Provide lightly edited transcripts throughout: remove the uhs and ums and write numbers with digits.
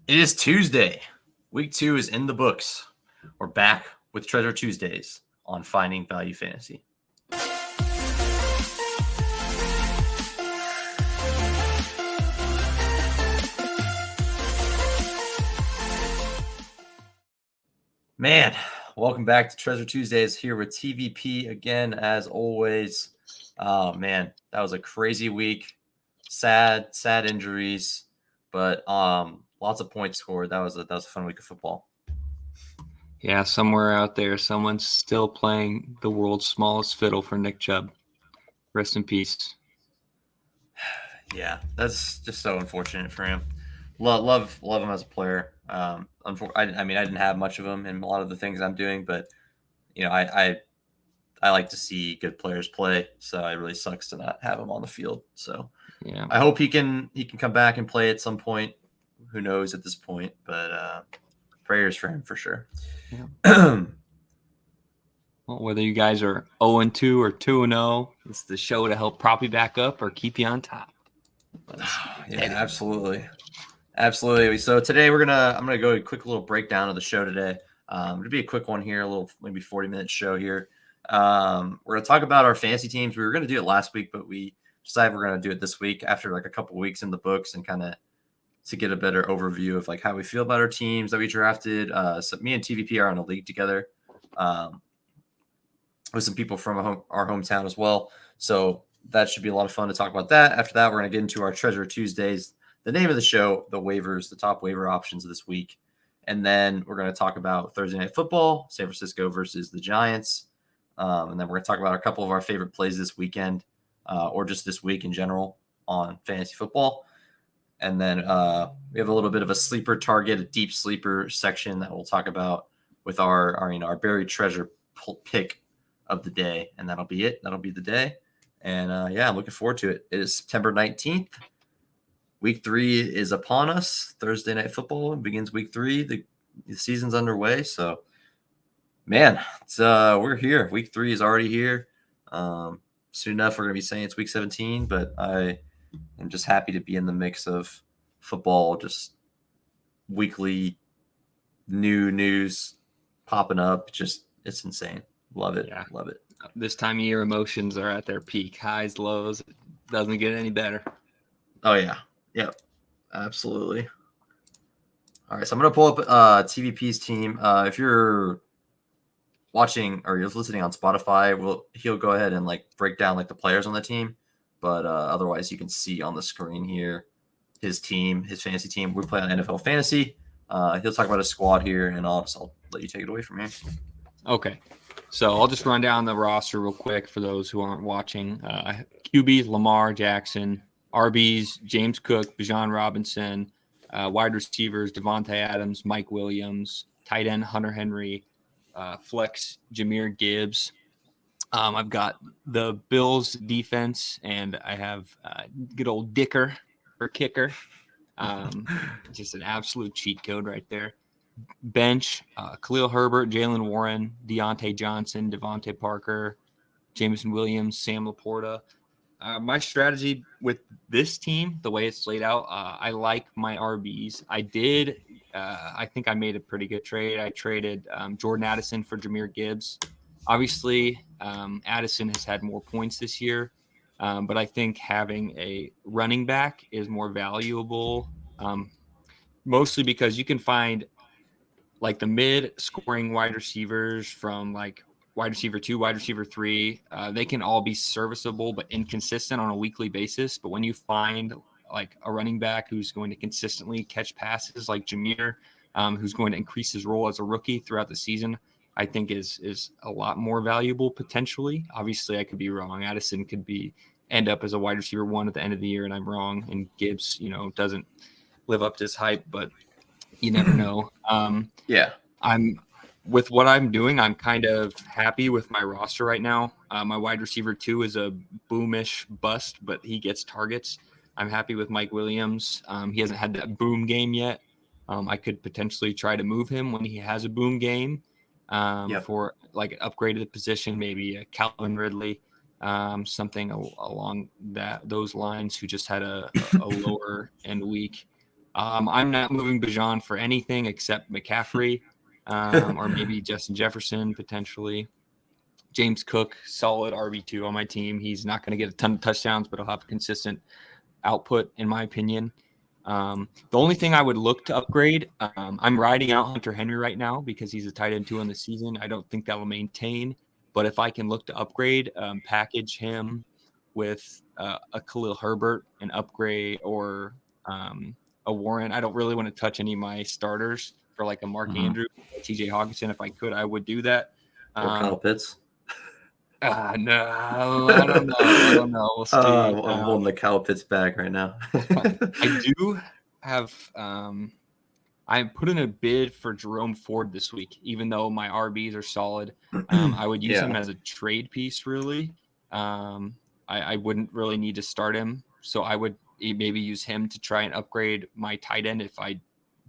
It is Tuesday. Week 2 is in the books. We're back with Treasure Tuesdays on Finding Value Fantasy. Man, welcome back to Treasure Tuesdays here with TVP again, as always. Oh, man, that was a crazy week. Sad injuries, but lots of points scored. That was a fun week of football. Yeah, somewhere out there, someone's still playing the world's smallest fiddle for Nick Chubb. Rest in peace. Yeah, that's just so unfortunate for him. Love him as a player. I didn't have much of him in a lot of the things I'm doing, but I like to see good players play. So it really sucks to not have him on the field. So yeah, I hope he can come back and play at some point. Who knows at this point? But prayers for him for sure. Yeah. Well, whether you guys are 0-2 or 2-0, it's the show to help prop you back up or keep you on top. Yeah, absolutely. So today I'm gonna go a quick little breakdown of the show today. It'll be a quick one here, a little maybe 40-minute show here. We're gonna talk about our fantasy teams. We were gonna do it last week, but we decided we're gonna do it this week after like a couple weeks in the books and kind of to get a better overview of like how we feel about our teams that we drafted. So me and TVP are in a league together with some people from our hometown as well. So that should be a lot of fun to talk about that. After that, we're going to get into our Treasure Tuesdays, the name of the show, the waivers, the top waiver options of this week. And then we're going to talk about Thursday Night Football, San Francisco versus the Giants. And then we're going to talk about a couple of our favorite plays this weekend or just this week in general on fantasy football. And then we have a little bit of a sleeper target, a deep sleeper section that we'll talk about with our buried treasure pick of the day. And that'll be it. That'll be the day. And I'm looking forward to it. It is September 19th. Week 3 is upon us. Thursday Night Football begins week 3. The season's underway. So, man, we're here. Week 3 is already here. Soon enough, we're going to be saying it's week 17. But I am just happy to be in the mix of football, just weekly new news popping up. Just, it's insane. Love it. Yeah. Love it. This time of year, emotions are at their peak. Highs, lows. It doesn't get any better. Oh, yeah. Yep. Absolutely. All right. So I'm going to pull up TVP's team. If you're watching or you're listening on Spotify, he'll go ahead and like break down like the players on the team. But otherwise, you can see on the screen here his team, his fantasy team. We play on NFL Fantasy. He'll talk about his squad here, and I'll let you take it away from here. Okay. So I'll just run down the roster real quick for those who aren't watching. QBs, Lamar Jackson. RBs, James Cook, Bijan Robinson. Wide receivers, Devontae Adams, Mike Williams. Tight end, Hunter Henry. Flex, Jahmyr Gibbs. I've got the Bills defense, and I have good old Dicker for kicker. Just an absolute cheat code right there. Bench, Khalil Herbert, Jalen Warren, Deontay Johnson, Devontae Parker, Jameson Williams, Sam Laporta. My strategy with this team, the way it's laid out, I like my RBs. I think I made a pretty good trade. I traded Jordan Addison for Jahmyr Gibbs. Obviously, Addison has had more points this year, but I think having a running back is more valuable, mostly because you can find like the mid-scoring wide receivers from like wide receiver 2, wide receiver 3, they can all be serviceable but inconsistent on a weekly basis. But when you find like a running back who's going to consistently catch passes like Jahmyr, who's going to increase his role as a rookie throughout the season, I think is a lot more valuable potentially. Obviously, I could be wrong. Addison could end up as a wide receiver 1 at the end of the year, and I'm wrong. And Gibbs, doesn't live up to his hype, but you never know. Yeah. With what I'm doing, I'm kind of happy with my roster right now. My wide receiver 2 is a boomish bust, but he gets targets. I'm happy with Mike Williams. He hasn't had that boom game yet. I could potentially try to move him when he has a boom game for like an upgraded position, maybe a Calvin Ridley, something along those lines, who just had a lower end week. I'm not moving Bijan for anything except McCaffrey, or maybe Justin Jefferson potentially. James Cook, solid RB2 on my team. He's not going to get a ton of touchdowns, but he'll have consistent output, in my opinion. The only thing I would look to upgrade, I'm riding out Hunter Henry right now because he's a tight end 2 in the season. I don't think that will maintain, but if I can look to upgrade, package him with a Khalil Herbert, an upgrade, or a Warren. I don't really want to touch any of my starters for like a Mark Andrews, TJ Hawkinson. If I could, I would do that. Or Kyle Pitts. No, I don't know. I don't know. We'll see. I'm holding the Kyle Pitts back right now. I do have. I put in a bid for Jerome Ford this week, even though my RBs are solid. I would use him as a trade piece, really. I wouldn't really need to start him, so I would maybe use him to try and upgrade my tight end if I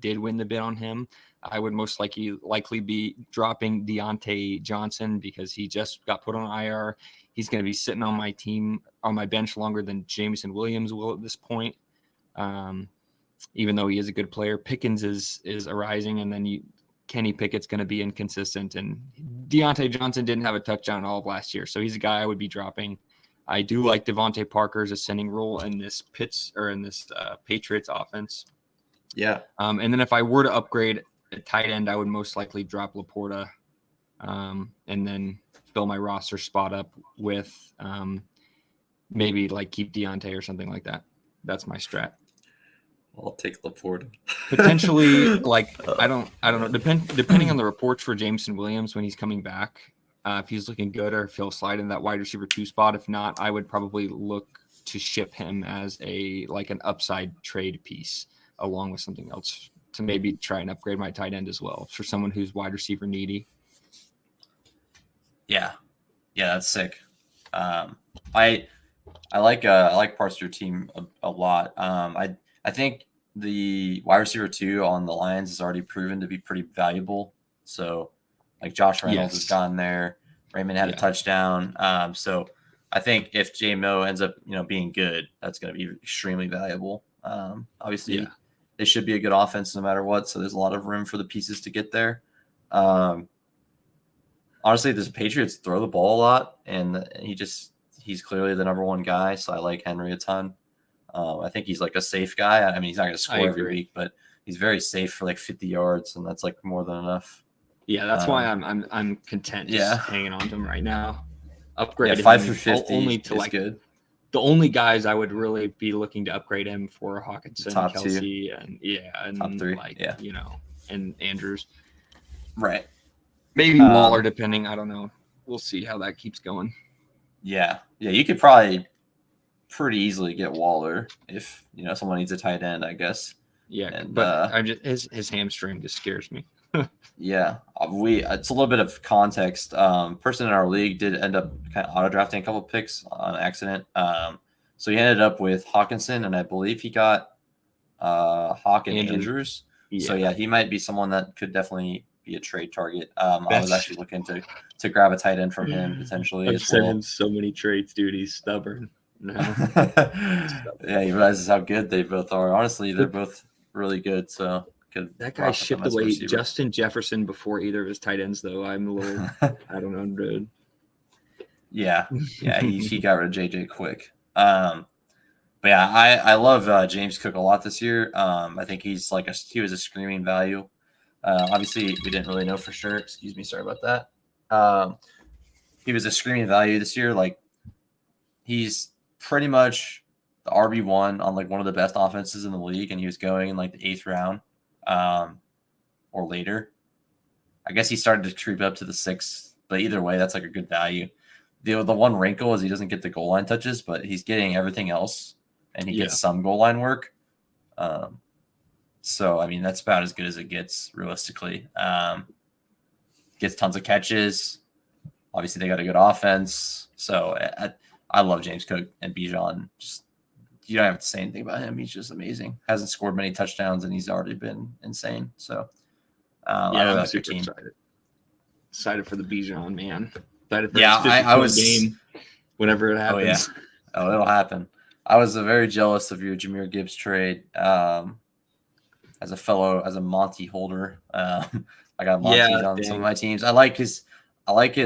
did win the bid on him. I would most likely be dropping Deontay Johnson because he just got put on IR. He's going to be sitting on my team, on my bench longer than Jameson Williams will at this point. Even though he is a good player, Pickens is arising, and then Kenny Pickett's going to be inconsistent, and Deontay Johnson didn't have a touchdown all of last year, so he's a guy I would be dropping. I do like Devontae Parker's ascending role in this Patriots offense. Yeah. And then if I were to upgrade a tight end, I would most likely drop Laporta, and then fill my roster spot up with maybe like keep Deontay or something like that. That's my strat. I'll take Laporta. Potentially, like I don't know. Depending on the reports for Jameson Williams when he's coming back, if he's looking good, or if he'll slide in that wide receiver 2 spot. If not, I would probably look to ship him as an upside trade piece along with something else to maybe try and upgrade my tight end as well for someone who's wide receiver needy. Yeah, that's sick. I like parts of your team a lot. I think the wide receiver 2 on the Lions has already proven to be pretty valuable. So, like Josh Reynolds has gone there. Raymond had a touchdown. So I think if J-Mo ends up being good, that's going to be extremely valuable. Obviously, they should be a good offense no matter what. So there's a lot of room for the pieces to get there. Honestly, the Patriots throw the ball a lot, and he's clearly the number 1 guy. So I like Henry a ton. I think he's like a safe guy. I mean, he's not going to score every week, but he's very safe for like 50 yards, and that's like more than enough. Yeah, that's why I'm content just hanging on to him right now. Upgrade 5 through 50 only to is good. The only guys I would really be looking to upgrade him for Hawkinson, top Kelsey, 2. and top 3, and Andrews. Right. Maybe Waller, depending. I don't know. We'll see how that keeps going. Yeah. You could probably pretty easily get Waller if someone needs a tight end, I guess. Yeah, but his hamstring just scares me. Yeah, it's a little bit of context. Person in our league did end up kind of auto drafting a couple picks on accident. So he ended up with Hawkinson, and I believe he got Hawk and Andrews. Yeah. So he might be someone that could definitely be a trade target. I was actually looking to grab a tight end from him potentially. I've sent him so many trades, dude. He's stubborn. No. Yeah, he realizes how good they both are. Honestly, they're both really good. So that guy shipped away Justin Jefferson before either of his tight ends, though. I'm a little, I don't know, dude. Yeah, he got rid of JJ quick. But yeah, I love James Cook a lot this year. I think he was a screaming value. Obviously, we didn't really know for sure. Excuse me, sorry about that. He was a screaming value this year. Like, he's pretty much the RB1 on like one of the best offenses in the league, and he was going in like the 8th round or later. I guess he started to creep up to the 6th, but either way, that's like a good value. The one wrinkle is he doesn't get the goal line touches, but he's getting everything else, and he gets some goal line work. So I mean, that's about as good as it gets realistically. Gets tons of catches. Obviously, they got a good offense. So I love James Cook and Bijan. Just, you don't have to say anything about him. He's just amazing. Hasn't scored many touchdowns, and he's already been insane. So I'm super excited for the Bijan, man. I was game whenever it happens. Oh, it'll happen. I was very jealous of your Jahmyr Gibbs trade. as a Monty holder. I got Yeah, Monty's on some of dang. my teams. I like his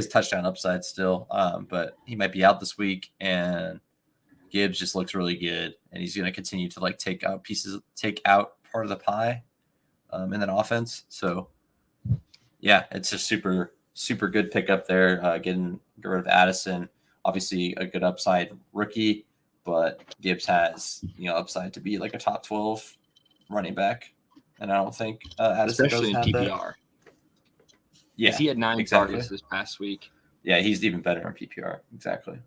touchdown upside still, but he might be out this week, and Gibbs just looks really good, and he's going to continue to like take out part of the pie in that offense. So yeah, it's a super super good pickup there. Get rid of Addison, obviously a good upside rookie, but Gibbs has upside to be like a top 12 running back, and I don't think Addison does Especially in have that. PPR. Yeah, Because he had 9 exactly. targets this past week. Yeah, he's even better in PPR. Exactly.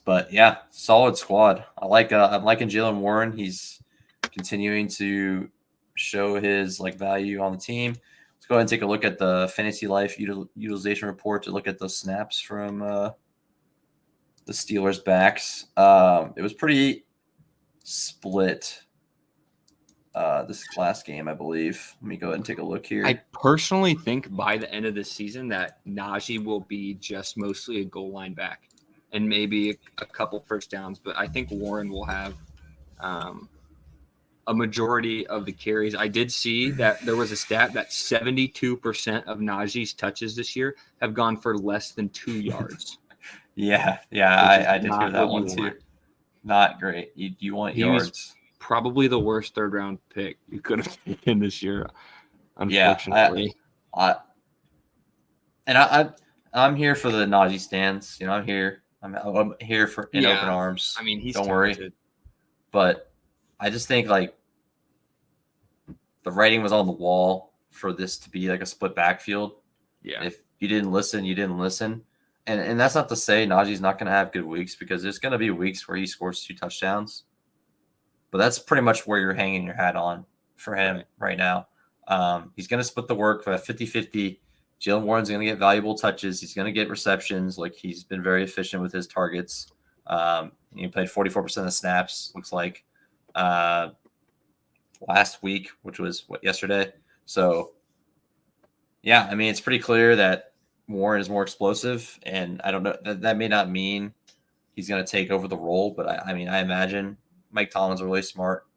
But yeah, solid squad. I'm liking Jalen Warren. He's continuing to show his like value on the team. Let's go ahead and take a look at the fantasy life utilization report to look at the snaps from the Steelers backs. It was pretty split this last game, I believe. Let me go ahead and take a look here. I personally think by the end of the season that Najee will be just mostly a goal line back and maybe a couple first downs, but I think Warren will have a majority of the carries. I did see that there was a stat that 72% of Najee's touches this year have gone for less than 2 yards. Yeah, I did hear that one too. Not great. You want yards. Was probably the worst third round pick you could have taken this year, unfortunately. Yeah, I'm here for the Najee stands. I'm here. I'm here for in open arms. I mean, he's don't talented. worry. But I just think like the writing was on the wall for this to be like a split backfield. Yeah. If you didn't listen, you didn't listen. And that's not to say Najee's not going to have good weeks, because there's going to be weeks where he scores 2 touchdowns. But that's pretty much where you're hanging your hat on for him right now. He's going to split the work for 50-50. Jalen Warren's going to get valuable touches. He's going to get receptions. Like, he's been very efficient with his targets. He played 44% of the snaps, looks like, last week, which was yesterday. So, yeah, I mean, it's pretty clear that Warren is more explosive, and I don't know, that may not mean he's going to take over the role, but I mean, I imagine Mike Tomlin's a really smart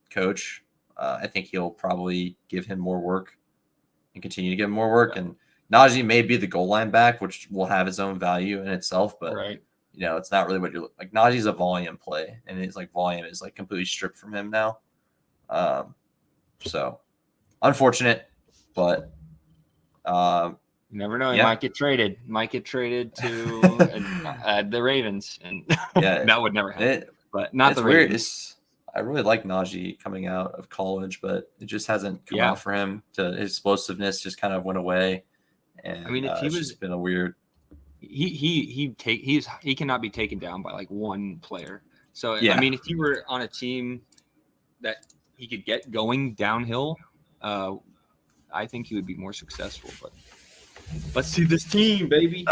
coach. I think he'll probably give him more work and continue to give him more work. And Najee may be the goal line back, which will have its own value in itself, but it's not really what you're like. Najee's a volume play, and it's like volume is like completely stripped from him now. So unfortunate, but you never know. He might get traded. To the Ravens, and that would never happen. But not the Ravens. I really like Najee coming out of college, but it just hasn't come out for him. His explosiveness just kind of went away. And I mean, if he was just been a weird. He cannot be taken down by like one player. So I mean, if you were on a team that he could get going downhill, I think he would be more successful. But let's see this team, baby.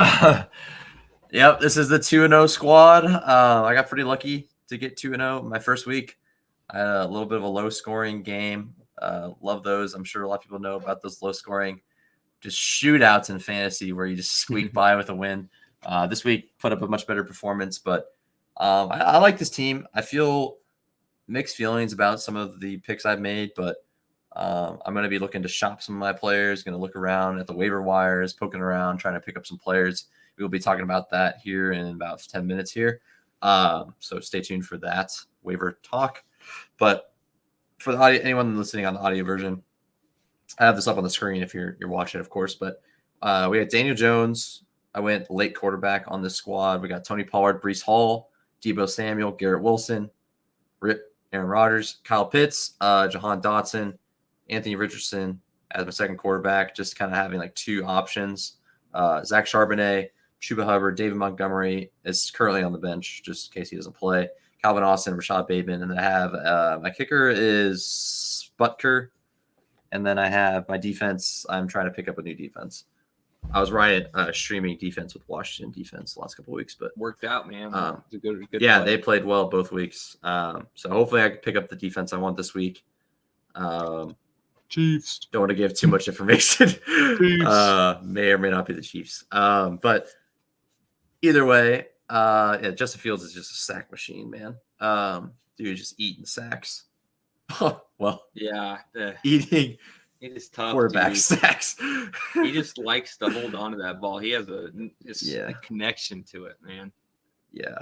Yep, this is the 2-0 squad. I got pretty lucky to get 2-0 my first week. I had a little bit of a low-scoring game. Love those. I'm sure a lot of people know about those low-scoring, just shootouts in fantasy where you just squeak by with a win. This week put up a much better performance, but I like this team. I feel mixed feelings about some of the picks I've made, but I'm going to be looking to shop some of my players, going to look around at the waiver wires, poking around, trying to pick up some players. We'll be talking about that here in about 10 minutes here. So stay tuned for that waiver talk. But for the audio, anyone listening on the audio version, I have this up on the screen if you're watching, of course. But we had Daniel Jones. I went late quarterback on this squad. We got Tony Pollard, Breece Hall, Deebo Samuel, Garrett Wilson, Aaron Rodgers, Kyle Pitts, Jahan Dotson, Anthony Richardson as my second quarterback, just kind of having like 2 options. Zach Charbonnet, Chuba Hubbard, David Montgomery is currently on the bench just in case he doesn't play. Calvin Austin, Rashad Bateman. And then I have my kicker is Butker. And then I have my defense. I'm trying to pick up a new defense. I was riding streaming defense with Washington defense the last couple of weeks, but worked out, man. It's a good play. They played well both weeks. So hopefully I can pick up the defense I want this week. Chiefs. Don't want to give too much information. May or may not be the Chiefs. But either way, Yeah, Justin Fields is just a sack machine, man. Dude, just eating sacks. Well, Yeah, eating it is tough, quarterback dude. sacks. He just likes to hold on to that ball. He has a connection to it, man. Yeah.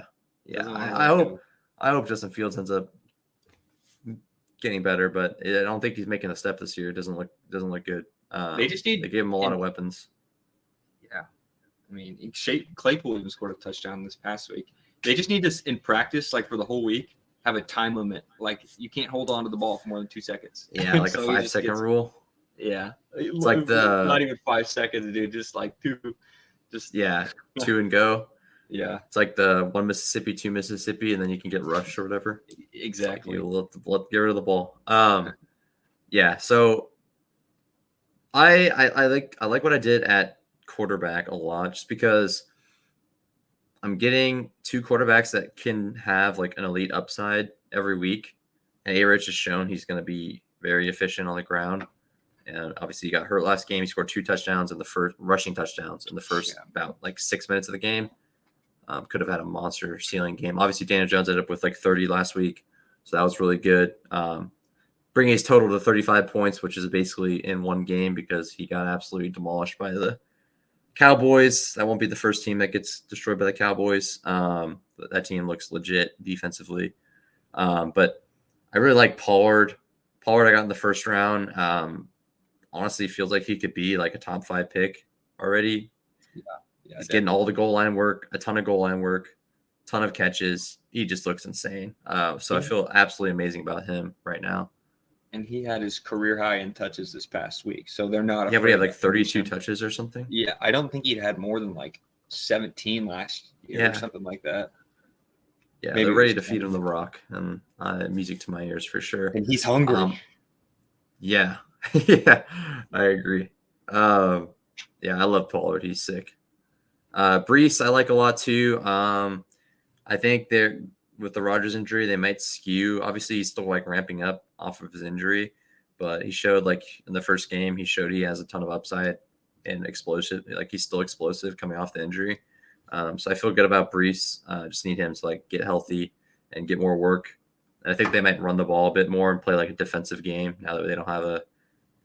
Doesn't want to I let go. hope Justin Fields ends up getting better, but I don't think he's making a step this year. It doesn't look good. They just need. They gave him a lot of weapons. Yeah, I mean, Claypool even scored a touchdown this past week. They just need to, in practice, like for the whole week, have a time limit. Like you can't hold on to the ball for more than 2 seconds. Yeah, like so a 5-second rule. Yeah, it's like not even 5 seconds, dude. Just like 2. Just 2 and go. Yeah, it's like the 1 Mississippi, 2 Mississippi, and then you can get rushed or whatever. Exactly. Like get rid of the ball. Yeah. So I like what I did at quarterback a lot, just because I'm getting 2 quarterbacks that can have like an elite upside every week. And A-Rich has shown he's going to be very efficient on the ground. And obviously, he got hurt last game. He scored 2 touchdowns in the first rushing touchdowns in the first about like 6 minutes of the game. Could have had a monster ceiling game. Obviously, Daniel Jones ended up with like 30 last week, so that was really good. Bringing his total to 35 points, which is basically in one game because he got absolutely demolished by the Cowboys. That won't be the first team that gets destroyed by the Cowboys. That team looks legit defensively. But I really like Pollard. Pollard I got in the first round. Honestly, feels like he could be like a top 5 pick already. Yeah, he's getting all the goal line work, a ton of goal line work, ton of catches. He just looks insane. So I feel absolutely amazing about him right now. And he had his career high in touches this past week, so they're not. Yeah, but he had like 32 touches or something. Yeah, I don't think he'd had more than like 17 last year or something like that. Yeah, maybe they're ready to feed him the rock, and music to my ears for sure. And he's hungry. Yeah, yeah, I agree. Yeah, I love Pollard. He's sick. Brees, I like a lot too. I think they're with the Rodgers injury, they might skew. Obviously, he's still like ramping up off of his injury, but he showed like in the first game, he showed he has a ton of upside and explosive. Like he's still explosive coming off the injury. So I feel good about Brees. Just need him to like get healthy and get more work. And I think they might run the ball a bit more and play like a defensive game now that they don't have a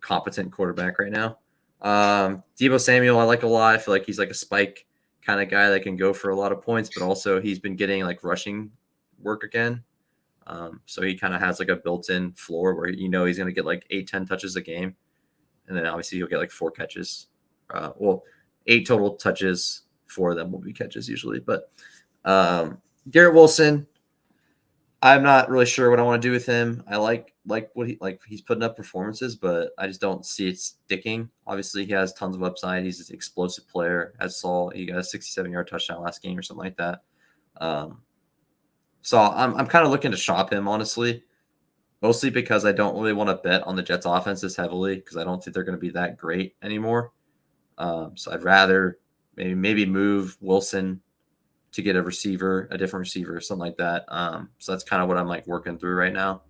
competent quarterback right now. Deebo Samuel, I like a lot. I feel like he's like a spike kind of guy that can go for a lot of points, but also he's been getting like rushing work again. So he kind of has like a built-in floor where he's going to get like 8-10 touches a game. And then obviously he'll get like 4 catches. 8 total touches, 4 of them will be catches usually. But Garrett Wilson, I'm not really sure what I want to do with him. I like what he's putting up performances, but I just don't see it sticking. Obviously, he has tons of upside. He's an explosive player. As saw, he got a 67-yard touchdown last game or something like that. So I'm kind of looking to shop him, honestly, mostly because I don't really want to bet on the Jets offense this heavily because I don't think they're going to be that great anymore. So I'd rather maybe move Wilson to get a different receiver, something like that. So that's kind of what I'm like working through right now.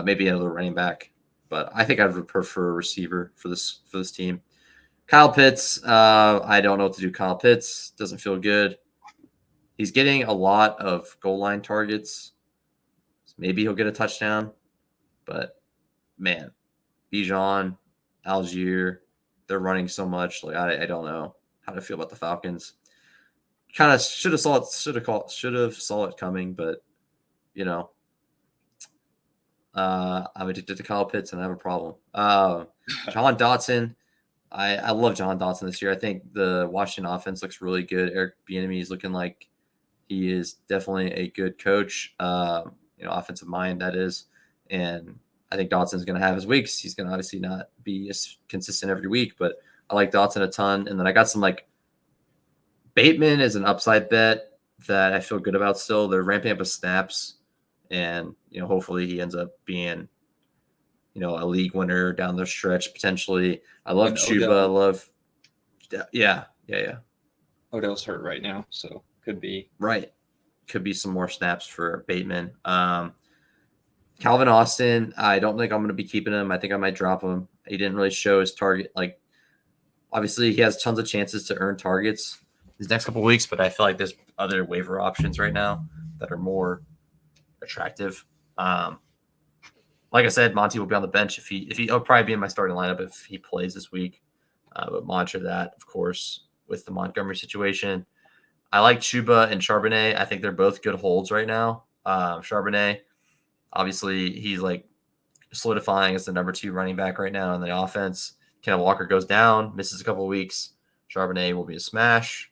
Maybe another running back, but I think I would prefer a receiver for this team. Kyle Pitts, I don't know what to do. Kyle Pitts doesn't feel good. He's getting a lot of goal line targets. So maybe he'll get a touchdown, but man, Bijan, Algier, they're running so much. Like I don't know how to feel about the Falcons. Kind of should have saw it coming, but I'm addicted to Kyle Pitts and I have a problem. John Dotson, I love John Dotson this year. I think the Washington offense looks really good. Eric Bieniemy is looking like he is definitely a good coach. Offensive mind that is, and I think Dotson's going to have his weeks. He's going to obviously not be as consistent every week, but I like Dotson a ton. And then I got some like Bateman is an upside bet that I feel good about still. They're ramping up his snaps, and hopefully he ends up being a league winner down the stretch potentially. I love Chuba. I love yeah. Odell's hurt right now, so could be some more snaps for Bateman. Calvin Austin, I don't think I'm going to be keeping him. I think I might drop him. He didn't really show his target. Like, obviously, he has tons of chances to earn targets, these next couple of weeks, but I feel like there's other waiver options right now that are more attractive. Like I said, Monty will be on the bench if he'll probably be in my starting lineup if he plays this week. But monitor that, of course, with the Montgomery situation. I like Chuba and Charbonnet. I think they're both good holds right now. Charbonnet, obviously, he's like solidifying as the number 2 running back right now in the offense. Kenneth Walker goes down, misses a couple of weeks. Charbonnet will be a smash.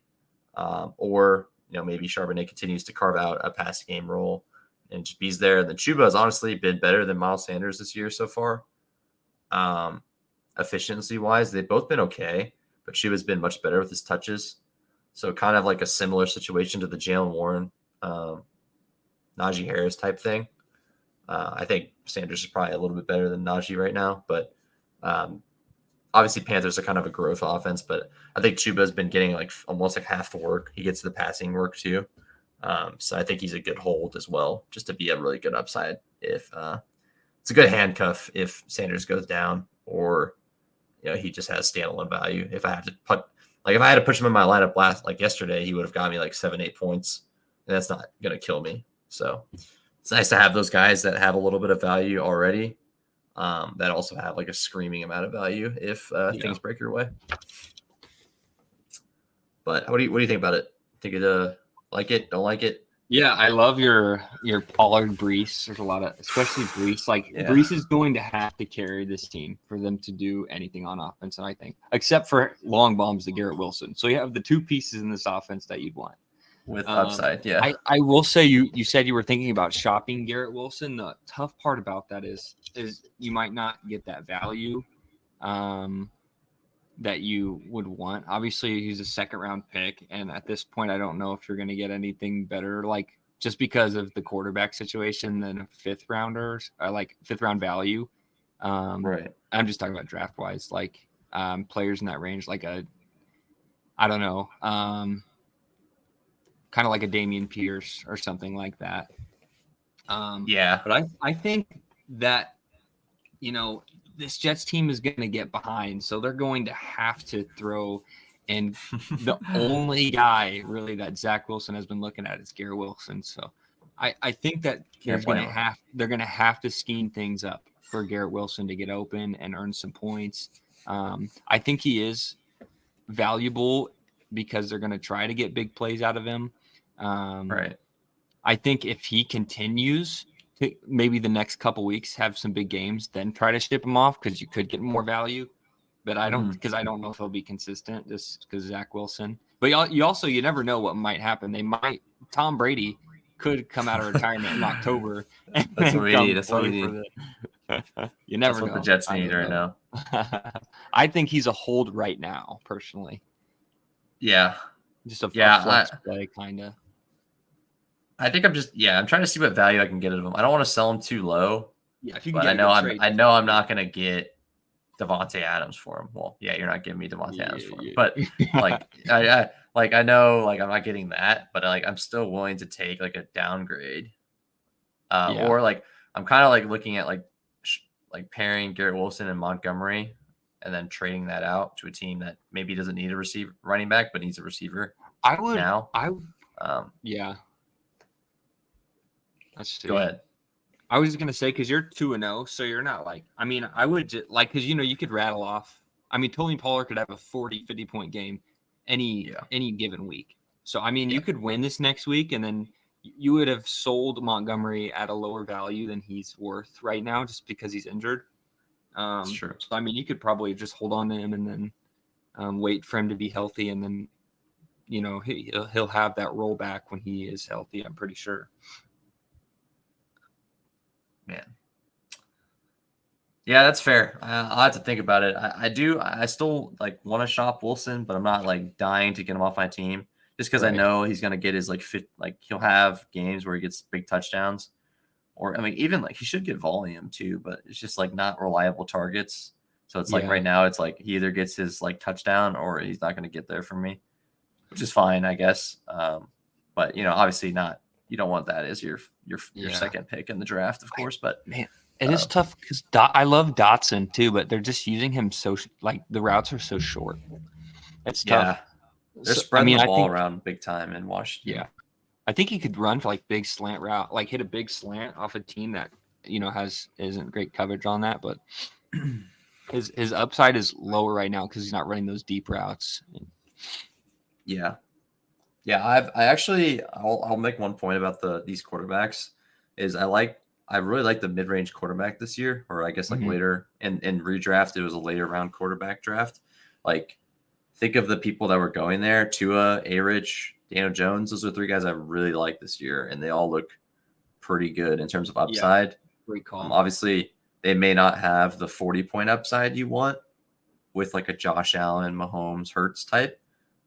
Or maybe Charbonnet continues to carve out a pass game role and just be there. And then Chuba has honestly been better than Miles Sanders this year so far. Efficiency-wise, they've both been okay, but Chuba's been much better with his touches. So kind of like a similar situation to the Jalen Warren, Najee Harris type thing. I think Sanders is probably a little bit better than Najee right now, but obviously Panthers are kind of a growth offense, but I think Chuba's been getting like almost like half the work. He gets the passing work too. So I think he's a good hold as well, just to be a really good upside if it's a good handcuff if Sanders goes down or he just has standalone value. If I have to push him in my lineup yesterday, he would have got me like 7-8 points, and that's not gonna kill me. So it's nice to have those guys that have a little bit of value already, that also have like a screaming amount of value if things break your way. But what do you think about it? Think it like it? Don't like it? Yeah, I love your Pollard Brees. There's a lot of, especially Brees. Brees is going to have to carry this team for them to do anything on offense, and I think, except for long bombs to Garrett Wilson. So you have the 2 pieces in this offense that you'd want with upside. Yeah, I will say you said you were thinking about shopping Garrett Wilson. The tough part about that is you might not get that value that you would want. Obviously, he's a 2nd-round pick, and at this point, I don't know if you're going to get anything better, like just because of the quarterback situation than a 5th-rounders, like 5th-round value. Right. I'm just talking about draft-wise, like players in that range, like I don't know, kind of like a Dameon Pierce or something like that. But I think that this Jets team is going to get behind, so they're going to have to throw. And the only guy really that Zach Wilson has been looking at is Garrett Wilson. So I think that they're going to have to scheme things up for Garrett Wilson to get open and earn some points. I think he is valuable because they're going to try to get big plays out of him. Right. I think if he continues to maybe the next couple weeks have some big games, then try to ship him off because you could get more value. But I don't, because I don't know if he'll be consistent just because Zach Wilson. But you never know what might happen. Tom Brady could come out of retirement in October. That's what we need. That's what we need. You never know. That's what the Jets need right now. I think he's a hold right now, personally. Yeah. Just a flex play, kind of. I think I'm trying to see what value I can get out of him. I don't want to sell him too low. Yeah, if you but I know I'm not going to get Devontae Adams for him. Well, yeah, you're not giving me Devontae Adams for him. But I know like I'm not getting that, but like I'm still willing to take like a downgrade. Or like I'm kind of like looking at like pairing Garrett Wilson and Montgomery and then trading that out to a team that maybe doesn't need a running back but needs a receiver. Yeah. Let's see. Go ahead. I was going to say, because you're 2-0, so you're not like, I mean, I would just like, because, you could rattle off. I mean, Tony Pollard could have a 40, 50-point game any given week. So, I mean, you could win this next week, and then you would have sold Montgomery at a lower value than he's worth right now just because he's injured. That's true. So, I mean, you could probably just hold on to him and then wait for him to be healthy, and then, he'll have that rollback when he is healthy, I'm pretty sure. Man. Yeah, that's fair. I'll have to think about it. I still like want to shop Wilson, but I'm not like dying to get him off my team just because I know he's going to get his he'll have games where he gets big touchdowns, or I mean, even like he should get volume too, but it's just like not reliable targets. So it's like right now it's like he either gets his like touchdown or he's not going to get there for me, which is fine, I guess. But obviously not. You don't want that as your second pick in the draft, of course. But man, it is tough because I love Dotson too, but they're just using him so like the routes are so short. It's tough. They're So, I spreading mean, the I ball think, around big time in Washington. yeah, I think he could run for like big slant route, like hit a big slant off a team that isn't great coverage on that, but his upside is lower right now because he's not running those deep routes. Yeah. Yeah, I'll make one point about these quarterbacks is I really like the mid-range quarterback this year, or I guess like Mhm. later in redraft, it was a later round quarterback draft. Like think of the people that were going there: Tua, A-Rich, Daniel Jones. Those are three guys I really like this year, and they all look pretty good in terms of Yeah, upside. great call. Obviously, they may not have the 40-point upside you want with like a Josh Allen, Mahomes, Hurts type,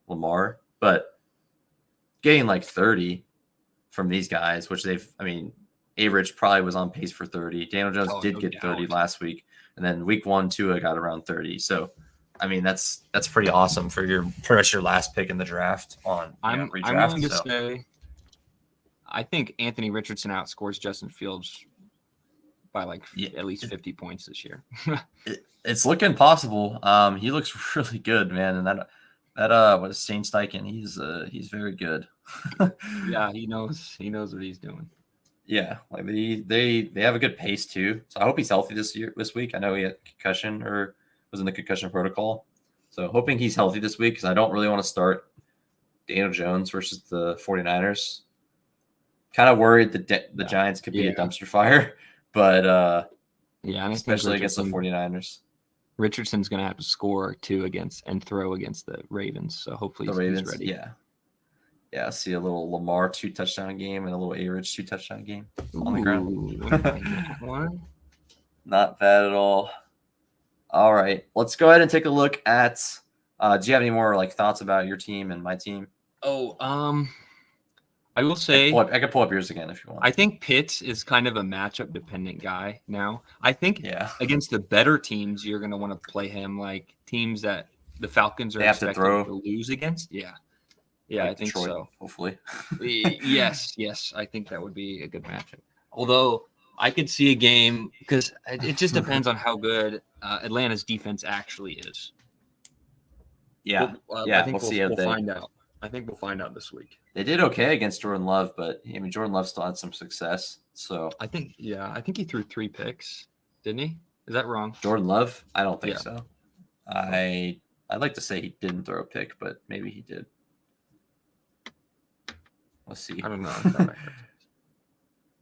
Lamar, but getting like 30 from these guys, which I mean, A-Rich probably was on pace for 30. Daniel Jones Oh, did no get 30 doubt. last week. And then week 1, Tua got around 30. So, I mean, that's pretty awesome for your pretty much your last pick in the draft on I'm redraft. willing to So, say I think Anthony Richardson outscores Justin Fields by like yeah, at least 50 points this year. it's looking possible. He looks really good, man. And what is Shane Steichen? He's very good. Yeah, he knows what he's doing. Yeah, like they have a good pace too. So I hope he's healthy this week. I know he had concussion or was in the concussion protocol. So hoping he's healthy this week because I don't really want to start Daniel Jones versus the 49ers. Kind of worried the Giants could be a Yeah. dumpster fire, but Yeah, and I think especially against the 49ers. Richardson's going to have to score too against and throw against the Ravens. So hopefully The he's Ravens, ready. yeah. Yeah, I see a little Lamar 2-touchdown game and a little A-Rich 2-touchdown game on the ground. Wouldn't mind that one. Not bad at all. All right, let's go ahead and take a look at. Do you have any more like thoughts about your team and my team? Oh, I will I say can pull up yours again if you want. I think Pitts is kind of a matchup dependent guy now. I think Yeah, against the better teams, you're going to want to play him like teams that the Falcons are they have to expected throw to lose against. Yeah. Yeah, I like think Detroit, so. hopefully. Yes, I think that would be a good matchup. Although I could see a game because it just depends on how good Atlanta's defense actually is. Yeah, I yeah, we'll think see how we'll find out. I think we'll find out this week. they did okay against Jordan Love, but I mean Jordan Love still had some success. So I think he threw 3 picks, didn't he? Is that wrong? Jordan Love, I don't think Yeah. so. I'd like to say he didn't throw a pick, but maybe he did. Let's see. I don't know.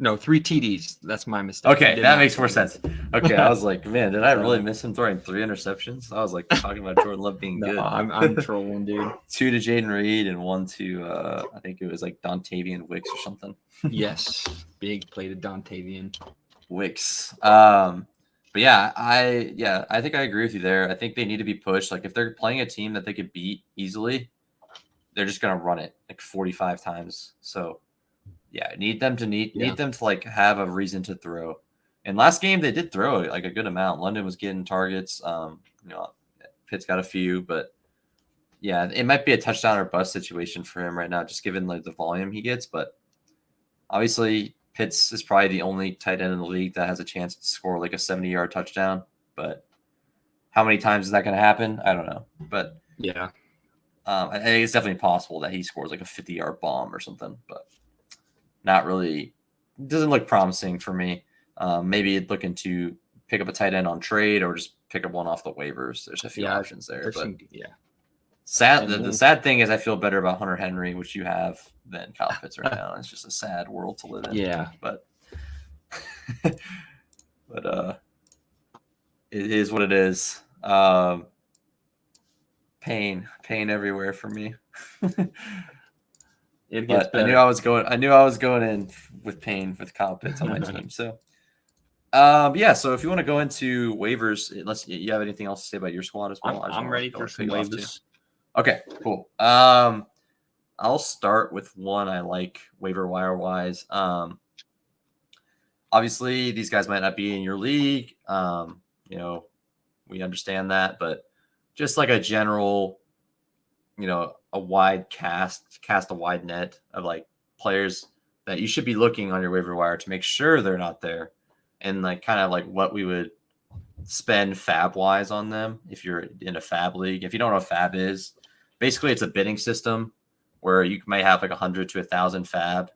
No, 3 TDs. That's my mistake. Okay, that makes more sense. Okay, I was like, man, did I really miss him throwing 3 interceptions? I was like talking about Jordan Love being No, good. I'm trolling, dude. 2 to Jaden Reed and 1 to I think it was like Dontavian Wicks or something. Yes, big play to Dontavian Wicks. But yeah, I think I agree with you there. I think they need to be pushed. Like if they're playing a team that they could beat easily, they're just gonna run it like 45 times. So yeah, need them to like have a reason to throw. And last game they did throw like a good amount. London was getting targets. Pitt's got a few, but yeah, it might be a touchdown or bust situation for him right now, just given like the volume he gets. But obviously, Pitts is probably the only tight end in the league that has a chance to score like a 70-yard touchdown. But how many times is that going to happen? I don't know. But yeah, I think it's definitely possible that he scores like a 50-yard bomb or something. But not really. Doesn't look promising for me. Maybe looking to pick up a tight end on trade or just pick up one off the waivers. There's a few options there. But the sad thing is I feel better about Hunter Henry, which you have, than Kyle Pitts right now. It's just a sad world to live in. Yeah. But it is what it is. Pain everywhere for me. It gets But better. I knew I was going in with pain with Kyle Pitts on my team. So yeah, so if you want to go into waivers, unless you have anything else to say about your squad as well. I'm ready for some waivers. Okay, cool. I'll start with one I like waiver wire wise. Obviously, these guys might not be in your league. We understand that, but just like a general, a wide cast a wide net of like players that you should be looking on your waiver wire to make sure they're not there, and like kind of like what we would spend fab wise on them if you're in a fab league. If you don't know what fab is, basically it's a bidding system where you might have like 100 to 1,000 fab,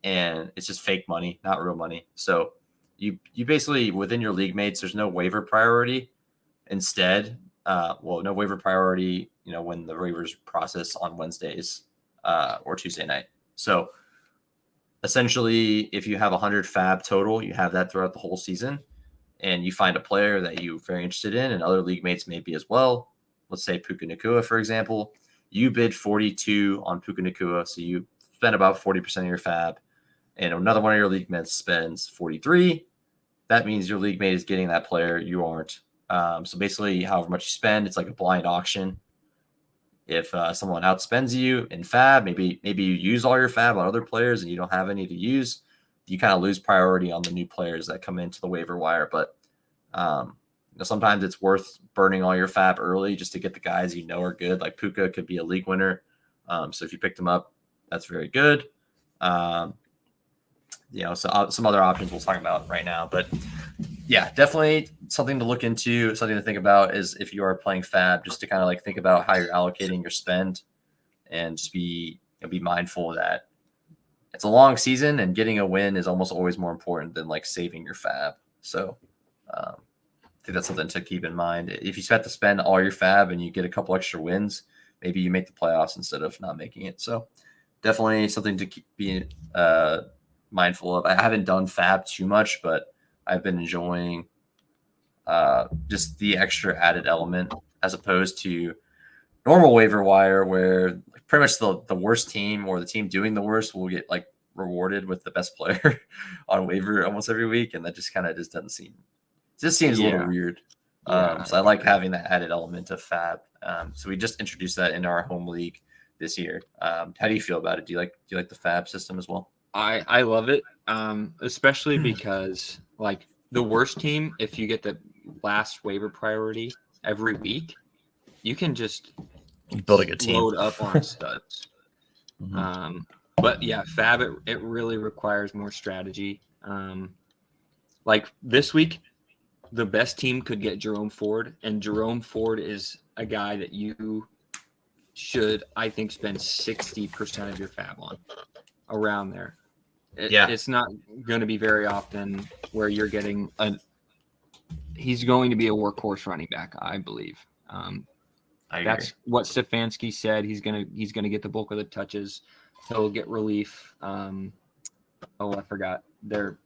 and it's just fake money, not real money. So you basically within your league mates, there's no waiver priority. Instead, no waiver priority. When the waivers process on Wednesdays or Tuesday night. So essentially, if you have 100 fab total, you have that throughout the whole season, and you find a player that you're very interested in, and other league mates may be as well. Let's say Puka Nacua, for example. You bid 42 on Puka Nacua, so you spend about 40% of your fab, and another one of your league mates spends 43. That means your league mate is getting that player. You aren't. So basically, however much you spend, it's like a blind auction. If someone outspends you in fab, maybe you use all your fab on other players and you don't have any to use, you kind of lose priority on the new players that come into the waiver wire. But sometimes it's worth burning all your fab early just to get the guys are good. Like Puka could be a league winner. So if you picked him up, that's very good. So some other options we'll talk about right now. But yeah, definitely something to look into, something to think about is if you are playing fab, just to kind of like think about how you're allocating your spend and just be mindful that it's a long season and getting a win is almost always more important than like saving your fab. So I think that's something to keep in mind. If you have to spend all your fab and you get a couple extra wins, maybe you make the playoffs instead of not making it. So definitely something to keep being mindful of. I haven't done fab too much, but I've been enjoying just the extra added element as opposed to normal waiver wire where pretty much the worst team or the team doing the worst will get like rewarded with the best player on waiver almost every week. And that just kind of doesn't seem, it just seems a little weird. So I like having that added element of fab. So we just introduced that into our home league this year. How do you feel about it? Do you like the fab system as well? I love it, especially because like the worst team, if you get the last waiver priority every week, you can just build a good team, load up on studs. Mm-hmm. But yeah, fab it really requires more strategy. Like this week, the best team could get Jerome Ford, and Jerome Ford is a guy that you should, I think, spend 60% of your fab on, around there. It's not going to be very often where you're getting he's going to be a workhorse running back, I believe. That's what Stefanski said. He's gonna get the bulk of the touches. He'll get relief. I forgot the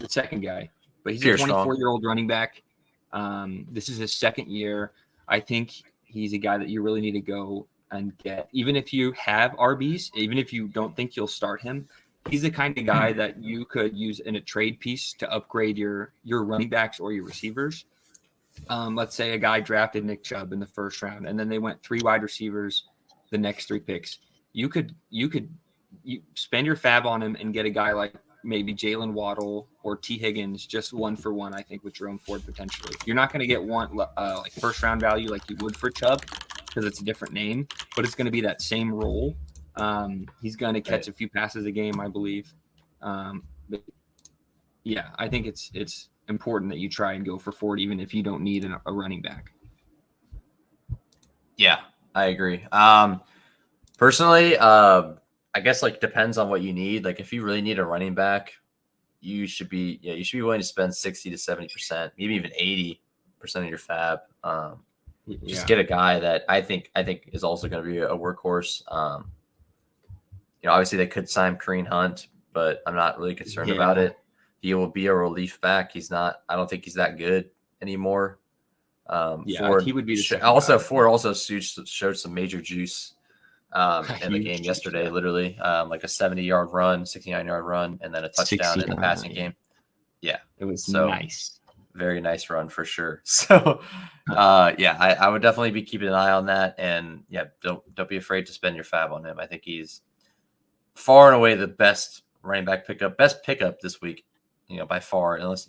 second guy, but he's a 24-year-old running back. This is his second year. I think he's a guy that you really need to go and get. Even if you have RBs, even if you don't think you'll start him, he's the kind of guy that you could use in a trade piece to upgrade your running backs or your receivers. Let's say a guy drafted Nick Chubb in the first round, and then they went 3 wide receivers the next 3 picks. You could spend your fab on him and get a guy like maybe Jalen Waddle or T. Higgins, just 1-for-1, I think, with Jerome Ford potentially. You're not going to get one like first round value like you would for Chubb because it's a different name, but it's going to be that same role. He's going to catch a few passes a game, I believe. But yeah, I think it's important that you try and go for Ford, even if you don't need a running back. Yeah, I agree. Personally, I guess like depends on what you need. Like if you really need a running back, you should be willing to spend 60 to 70%, maybe even 80% of your fab. Just get a guy that I think is also going to be a workhorse. Obviously they could sign Kareem Hunt, but I'm not really concerned about it. He will be a relief back. I don't think he's that good anymore. Ford, he would be the also Ford also showed some major juice in the game yesterday, literally like a 70-yard run, 69-yard run, and then a touchdown in the passing game. Yeah, it was nice. Very nice run for sure. So I would definitely be keeping an eye on that, and don't be afraid to spend your fab on him. I think he's far and away the best running back best pickup this week, by far, unless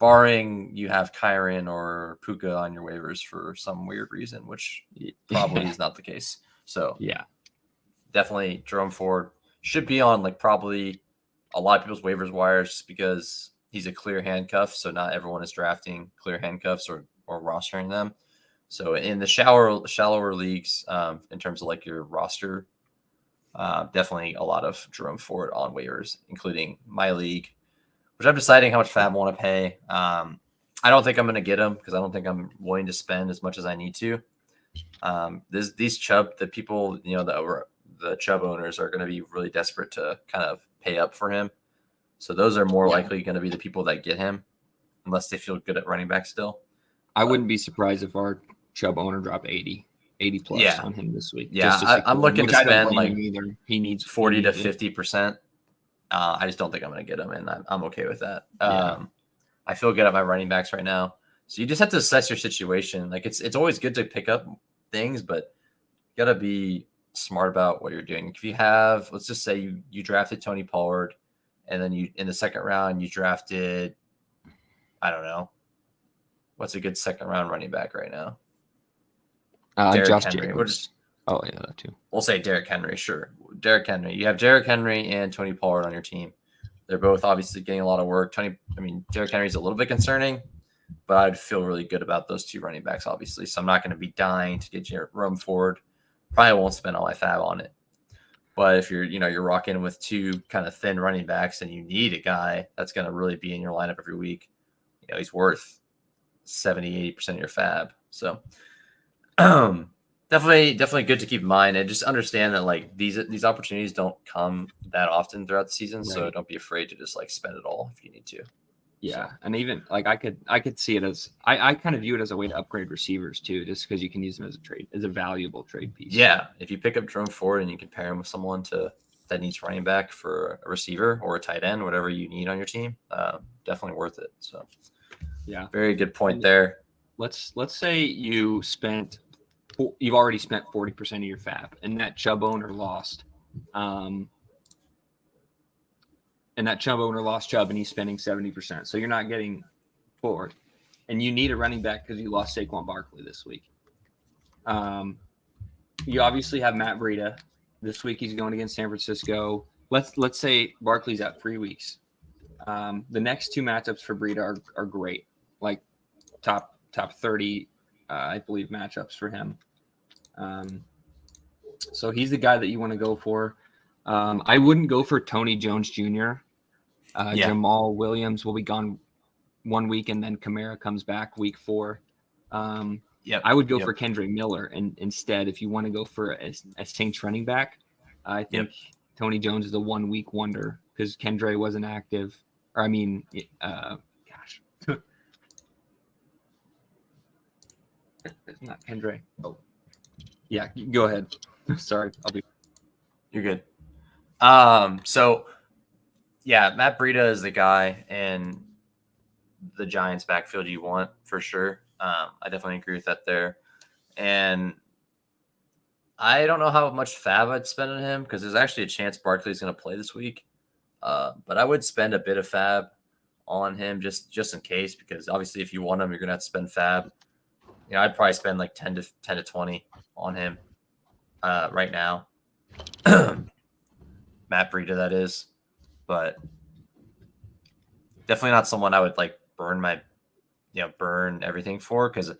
barring you have Kyron or Puka on your waivers for some weird reason, which probably is not the case. So definitely Jerome Ford should be on like probably a lot of people's waivers wires just because he's a clear handcuff. So not everyone is drafting clear handcuffs or rostering them. So in the shallower leagues, in terms of like your roster, definitely a lot of Jerome Ford on waivers, including my league, which I'm deciding how much fab I want to pay. I don't think I'm going to get him because I don't think I'm willing to spend as much as I need to. These Chubb, the people, the Chubb owners are going to be really desperate to kind of pay up for him. So those are more likely going to be the people that get him, unless they feel good at running back still. I wouldn't be surprised if our Chubb owner dropped 80 plus on him this week. Yeah, I'm looking to spend like either. He needs 40 to 50%. I just don't think I'm going to get him, and I'm okay with that. I feel good at my running backs right now. So you just have to assess your situation. Like it's always good to pick up things, but you got to be smart about what you're doing. If you have, let's just say you drafted Tony Pollard, and then you in the second round you drafted, I don't know, what's a good second round running back right now? Josh Henry. That too. We'll say Derrick Henry, sure. Derrick Henry. You have Derrick Henry and Tony Pollard on your team. They're both obviously getting a lot of work. Derrick Henry's a little bit concerning, but I'd feel really good about those two running backs, obviously. So I'm not going to be dying to get Jerome Ford. Probably won't spend all my fab on it. But if you're rocking with two kind of thin running backs and you need a guy that's going to really be in your lineup every week, he's worth 70-80% of your fab. So definitely good to keep in mind, and just understand that like these opportunities don't come that often throughout the season. Right. So don't be afraid to just like spend it all if you need to. Yeah, so. And even like I could see it as I kind of view it as a way to upgrade receivers too, just because you can use them as a valuable trade piece. Yeah, if you pick up Jerome Ford and you can pair him with someone that needs running back for a receiver or a tight end, whatever you need on your team, definitely worth it. So yeah, very good point there. Let's say you've already spent 40% of your fab, and that Chubb owner lost. And that Chubb owner lost Chubb, and he's spending 70%. So you're not getting forward. And you need a running back because you lost Saquon Barkley this week. You obviously have Matt Breida. This week he's going against San Francisco. Let's say Barkley's at 3 weeks. The next two matchups for Breida are great. Like top 30, I believe, matchups for him. So he's the guy that you want to go for. I wouldn't go for Tony Jones Jr. Jamal Williams will be gone 1 week, and then Kamara comes back week 4. I would go for Kendre Miller, and instead, if you want to go for a Saints running back, I think Tony Jones is a 1 week wonder because Kendre wasn't active. It's not Kendre. Oh, yeah. Go ahead. Sorry, You're good. So Matt Breida is the guy in the Giants backfield you want for sure. I definitely agree with that there. And I don't know how much fab I'd spend on him because there's actually a chance Barkley's going to play this week. But I would spend a bit of fab on him just in case, because obviously if you want him, you're going to have to spend fab. I'd probably spend like 10 to 20 on him right now. Matt Breida, that is. But definitely not someone I would like burn everything for, because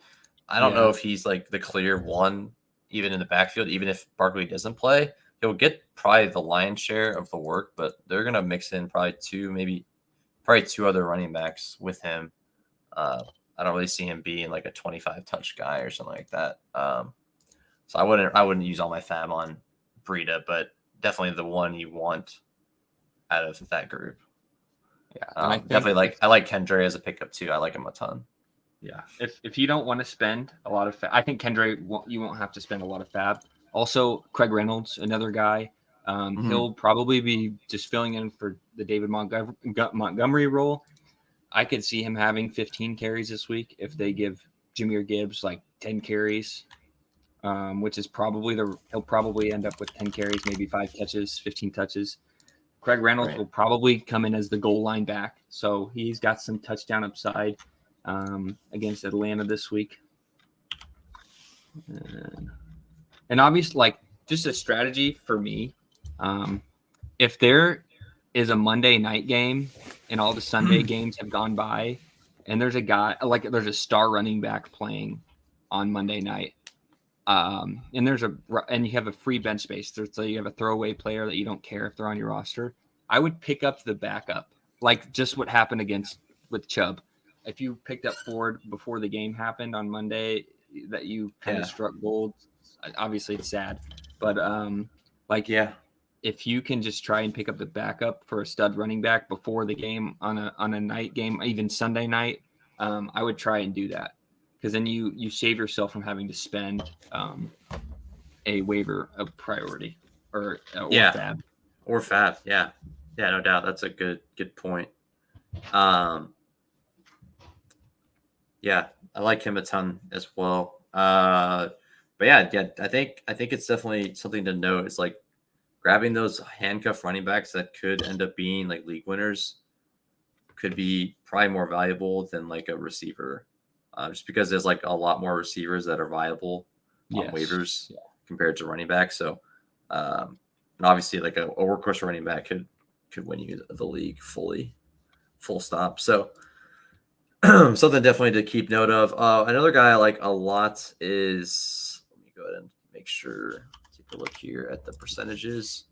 I don't know if he's like the clear one, even in the backfield. Even if Barkley doesn't play, he'll get probably the lion's share of the work, but they're going to mix in probably two other running backs with him. I don't really see him being like a 25 touch guy or something like that. So I wouldn't use all my fab on Breida, but definitely the one you want out of that group. Yeah, I like Kendre as a pickup too. I like him a ton. Yeah, if you don't want to spend a lot of fab, I think Kendre you won't have to spend a lot of fab. Also, Craig Reynolds, another guy. He'll probably be just filling in for the David Montgomery role. I could see him having 15 carries this week if they give Jahmyr Gibbs like 10 carries, which is he'll probably end up with 10 carries, maybe 5 catches, 15 touches. Craig Reynolds will probably come in as the goal line back, so he's got some touchdown upside against Atlanta this week. And obviously, like, just a strategy for me, if there is a Monday night game and all the Sunday games have gone by, and there's a guy, like there's a star running back playing, on Monday night. And you have a free bench space. So you have a throwaway player that you don't care if they're on your roster. I would pick up the backup, like just what happened with Chubb. If you picked up Ford before the game happened on Monday, that you kind of struck gold. Obviously, it's sad, but if you can just try and pick up the backup for a stud running back before the game on a night game, even Sunday night, I would try and do that, because then you save yourself from having to spend a waiver of priority or fab. Or fab, yeah, no doubt. That's a good point. Yeah, I like him a ton as well. But yeah, I think it's definitely something to note. It's like grabbing those handcuff running backs that could end up being like league winners could be probably more valuable than like a receiver, just because there's like a lot more receivers that are viable on waivers compared to running backs. So, and obviously, like a workhorse running back could win you the league full stop. So, something definitely to keep note of. Another guy I like a lot is, let me go ahead and make sure, take a look here at the percentages.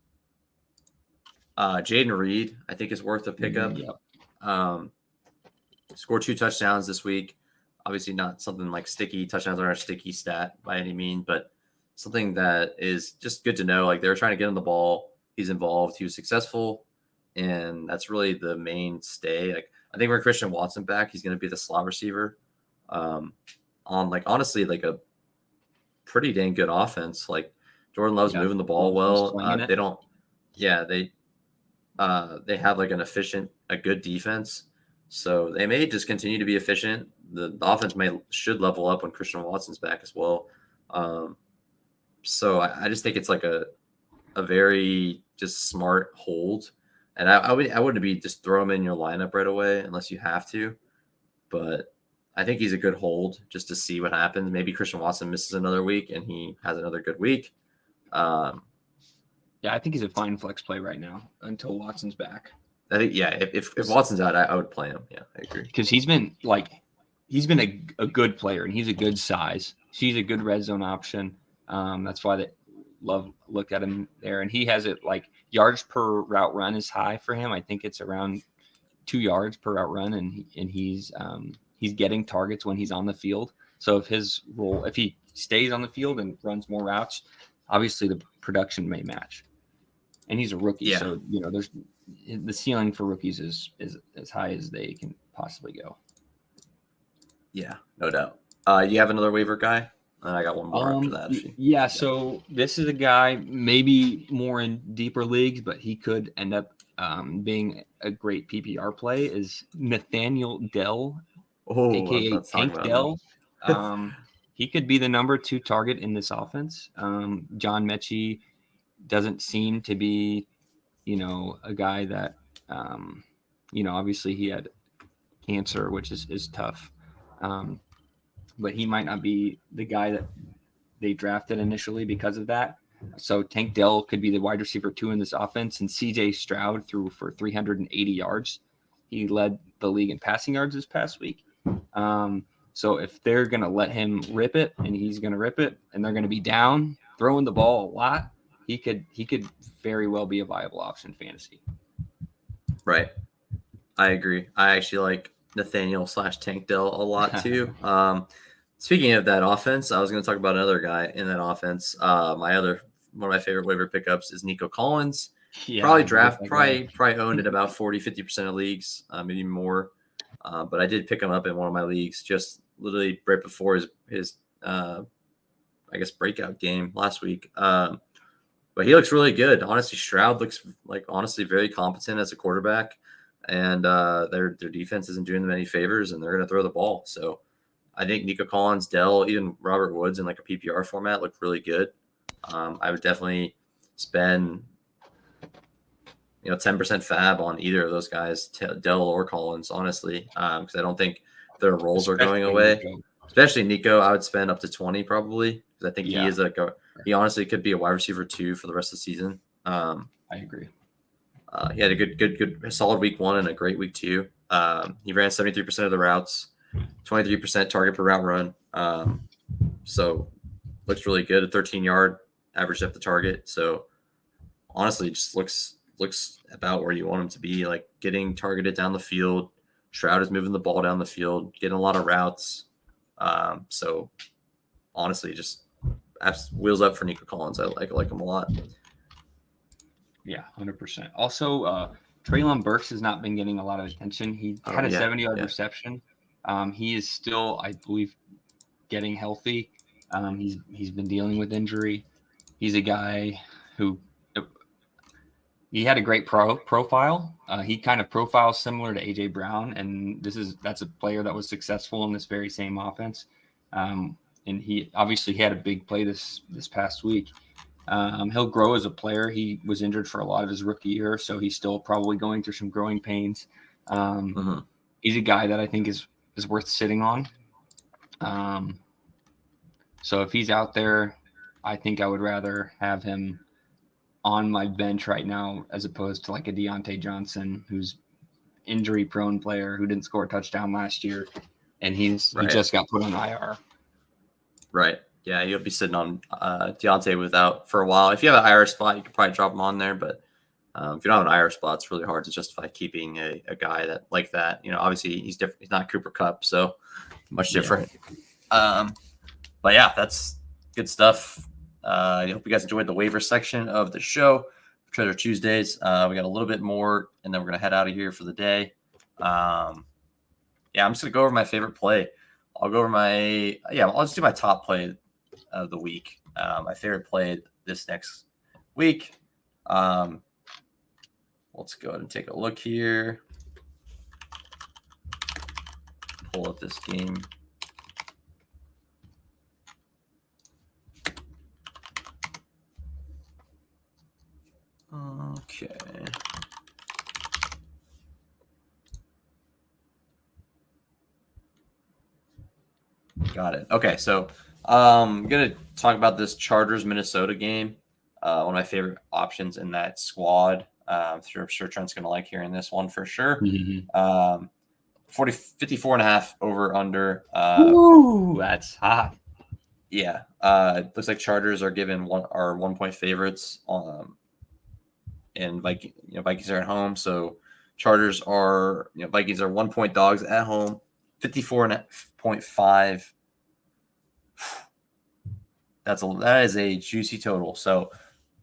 Jaden Reed, I think, is worth a pickup. Scored 2 touchdowns this week. Obviously not something like sticky. Touchdowns aren't a sticky stat by any means, but something that is just good to know. Like, they're trying to get him the ball. He's involved. He was successful. And that's really the mainstay. Like, I think when Christian Watson back, he's going to be the slot receiver on, like, honestly, like a pretty dang good offense. Like, Jordan Love's moving the ball well. They have like a good defense. So they may just continue to be efficient. The offense should level up when Christian Watson's back as well. So I just think it's like a very just smart hold. And I wouldn't be just throw him in your lineup right away unless you have to. But I think he's a good hold just to see what happens. Maybe Christian Watson misses another week and he has another good week. I think he's a fine flex play right now until Watson's back. I think, if Watson's out, I would play him. Yeah, I agree. Because he's been a good player, and he's a good size. He's a good red zone option. That's why look at him there. And he has it like yards per route run is high for him. I think it's around 2 yards per route run, and he's getting targets when he's on the field. So if he stays on the field and runs more routes, obviously the production may match. And he's a rookie, so there's the ceiling for rookies is as high as they can possibly go. Yeah, no doubt. You have another waiver guy? And I got one more after that. So this is a guy maybe more in deeper leagues, but he could end up being a great PPR play, is Nathaniel Dell, aka Tank Dell. He could be the number 2 target in this offense. John Mechie doesn't seem to be, a guy that, obviously he had cancer, which is tough. But he might not be the guy that they drafted initially because of that. So Tank Dell could be the wide receiver 2 in this offense, and CJ Stroud threw for 380 yards. He led the league in passing yards this past week. So if they're going to let him rip it, and he's going to rip it, and they're going to be down throwing the ball a lot, he could very well be a viable option fantasy. Right. I agree. I actually like Nathaniel / Tank Dell a lot too. Speaking of that offense, I was going to talk about another guy in that offense. One of my favorite waiver pickups is Nico Collins. Probably owned in about 40-50% of leagues, maybe more. But I did pick him up in one of my leagues just literally right before his breakout game last week. But he looks really good. Honestly, Stroud looks very competent as a quarterback, and their defense isn't doing them any favors, and they're going to throw the ball. So I think Nico Collins, Dell, even Robert Woods in like a PPR format look really good. I would definitely spend 10% fab on either of those guys, Dell or Collins, honestly, because I don't think their roles are going away. Nico. Especially Nico, I would spend up to 20 probably, because I think he honestly could be a wide receiver 2 for the rest of the season. I agree. He had a good solid week 1 and a great week 2. He ran 73% of the routes, 23% target per route run. So looks really good. A 13-yard average depth of target. So honestly, just looks about where you want him to be. Like getting targeted down the field. Stroud is moving the ball down the field, getting a lot of routes. So honestly, just wheels up for Nico Collins. I like him a lot. Yeah, 100%. Also, Treylon Burks has not been getting a lot of attention. He had a 70-yard reception. He is still, I believe, getting healthy. He's been dealing with injury. He's a guy who he had a great profile. He kind of profiles similar to AJ Brown, and that's a player that was successful in this very same offense. And he obviously had a big play this past week. He'll grow as a player. He was injured for a lot of his rookie year, so he's still probably going through some growing pains. He's a guy that I think is worth sitting on. So if he's out there, I think I would rather have him on my bench right now as opposed to like a Deontay Johnson, who's injury-prone player who didn't score a touchdown last year, and he just got put on IR. Right. Yeah, you'll be sitting on Deontay for a while. If you have an IR spot, you could probably drop him on there. But if you don't have an IR spot, it's really hard to justify keeping a guy that. Obviously he's different. He's not Cooper Kupp, so much different. Yeah. But yeah, that's good stuff. I hope you guys enjoyed the waiver section of the show. Treasure Tuesdays. We got a little bit more, and then we're gonna head out of here for the day. I'm just gonna go over my favorite play. I'll just do my top play of the week. My favorite play this next week. Let's go ahead and take a look here. Pull up this game. Okay. Got it. Okay, so I'm gonna talk about this Chargers Minnesota game. One of my favorite options in that squad. I'm sure Trent's gonna like hearing this one for sure. 54.5 over under. Ooh, that's hot. Yeah. It looks like Chargers are given 1 point favorites. And Vikings are at home, so Chargers are Vikings are 1 point dogs at home. 54.5. That is a juicy total. So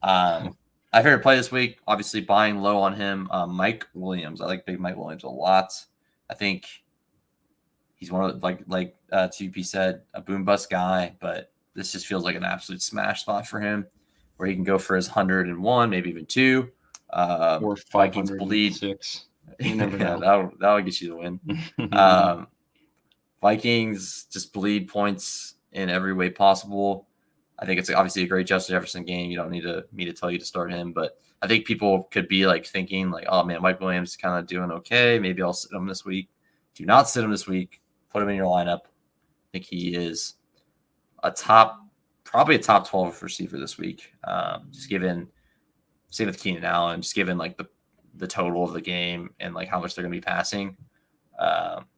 my favorite play this week, obviously buying low on him, Mike Williams. I like big Mike Williams a lot. I think he's one of like TP said, a boom bust guy, but this just feels like an absolute smash spot for him, where he can go for his 101, maybe even 2. Or Vikings bleed. 6. You never know. That'll get you the win. Vikings just bleed points in every way possible. I think it's obviously a great Justin Jefferson game. You don't need me to tell you to start him, but I think people could be thinking oh man, Mike Williams is kind of doing okay. Maybe I'll sit him this week. Do not sit him this week. Put him in your lineup. I think he is probably a top 12 receiver this week. Just given, same with Keenan Allen, just given the total of the game and how much they're going to be passing,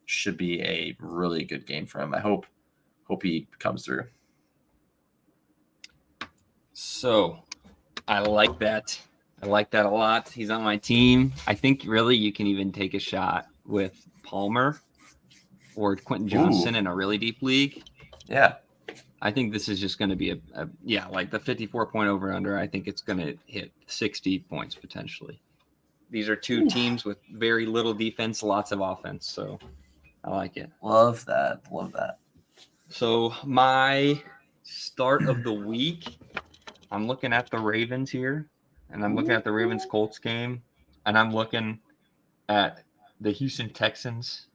should be a really good game for him. I hope he comes through. So I like that. I like that a lot. He's on my team. I think really you can even take a shot with Palmer or Quentin Johnson in a really deep league. Yeah. I think this is just going to be the 54 point over under. I think it's going to hit 60 points potentially. These are two teams with very little defense, lots of offense. So I like it. Love that. So my start of the week, I'm looking at the Ravens here, and I'm looking at the Ravens-Colts game, and I'm looking at the Houston Texans.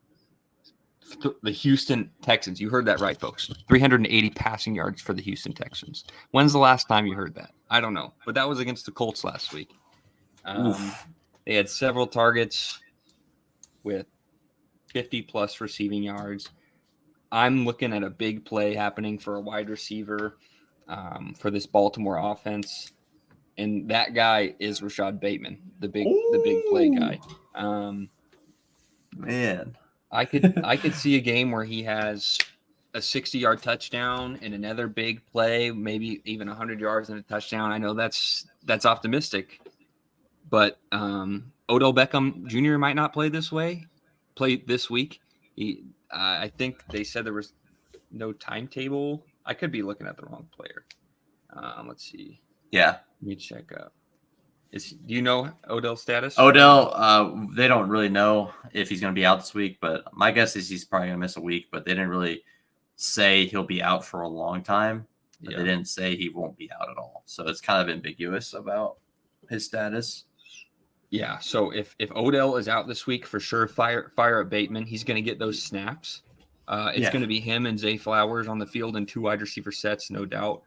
The Houston Texans. You heard that right, folks. 380 passing yards for the Houston Texans. When's the last time you heard that? I don't know, but that was against the Colts last week. They had several targets with 50-plus receiving yards. I'm looking at a big play happening for a wide receiver for this Baltimore offense, and that guy is Rashad Bateman, the big play guy. Man, I could see a game where he has a 60-yard touchdown and another big play, maybe even 100 yards and a touchdown. I know that's optimistic, but Odell Beckham Jr. might not play this week. I think they said there was no timetable. I could be looking at the wrong player. Let's see. Yeah. Let me check up. Do you know Odell's status? Odell, they don't really know if he's going to be out this week, but my guess is he's probably going to miss a week, but they didn't really say he'll be out for a long time. But They didn't say he won't be out at all. So it's kind of ambiguous about his status. Yeah, so if Odell is out this week, for sure, fire up Bateman. He's going to get those snaps. It's going to be him and Zay Flowers on the field and 2 wide receiver sets, no doubt.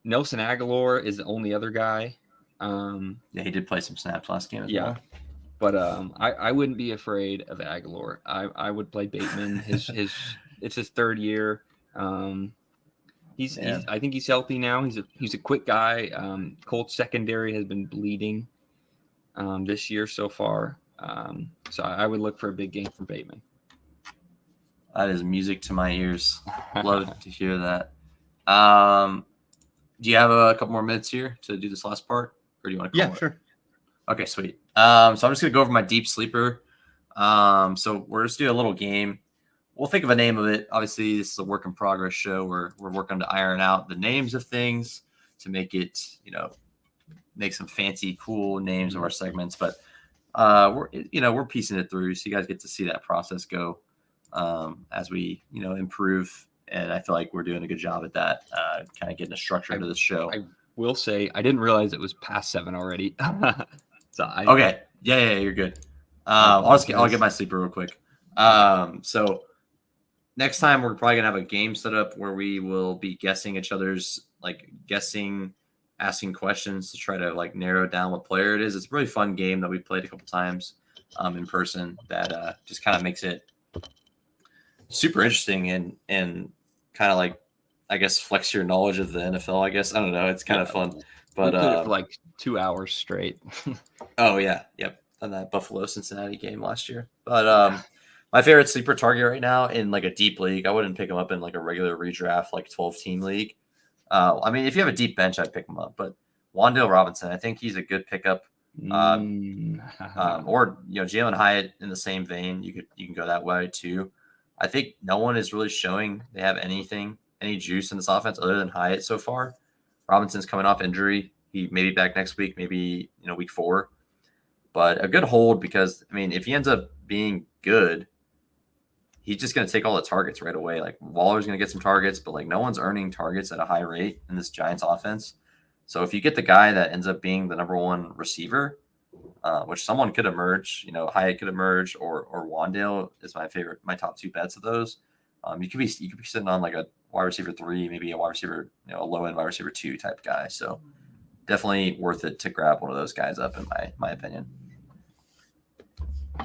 Nelson Aguilar is the only other guy. He did play some snaps last game as well. But I wouldn't be afraid of Aguilar. I would play Bateman. It's his 3rd year. He's I think he's healthy now. He's a quick guy. Colts secondary has been bleeding this year so far. So I would look for a big game from Bateman. That is music to my ears. Love to hear that. Do you have a couple more minutes here to do this last part, or do you want to call it? Sure. Okay, sweet. So I'm just gonna go over my deep sleeper. So we're just doing a little game. We'll think of a name of it. Obviously, this is a work in progress show where we're working to iron out the names of things to make it, make some fancy, cool names of our segments. But we're piecing it through, so you guys get to see that process go as we, improve. And I feel like we're doing a good job at that, kind of getting a structure to this show. I will say I didn't realize it was past 7 already. Okay. Yeah, you're good. I'll get my sleeper real quick. So next time we're probably gonna have a game set up where we will be guessing each other's asking questions to try to narrow down what player it is. It's a really fun game that we played a couple times in person that just kind of makes it super interesting and kind of I guess flex your knowledge of the NFL. I guess I don't know. It's kind of fun. But we played it for 2 hours straight. Oh yeah, yep. On that Buffalo Cincinnati game last year. But my favorite sleeper target right now in a deep league, I wouldn't pick him up in a regular redraft 12-team league. I mean, if you have a deep bench, I'd pick him up. But Wan'Dale Robinson, I think he's a good pickup. Or Jalen Hyatt in the same vein. You can go that way too. I think no one is really showing they have any juice in this offense other than Hyatt so far. Robinson's coming off injury. He may be back next week, maybe week 4. But a good hold because, I mean, if he ends up being good, he's just going to take all the targets right away. Waller's going to get some targets, but no one's earning targets at a high rate in this Giants offense. So if you get the guy that ends up being the number 1 receiver, which someone could emerge, Hyatt could emerge, or Wan'Dale is my top 2 bets of those. You could be sitting on a wide receiver 3, maybe a wide receiver, a low end wide receiver 2 type guy. So definitely worth it to grab one of those guys up in my opinion.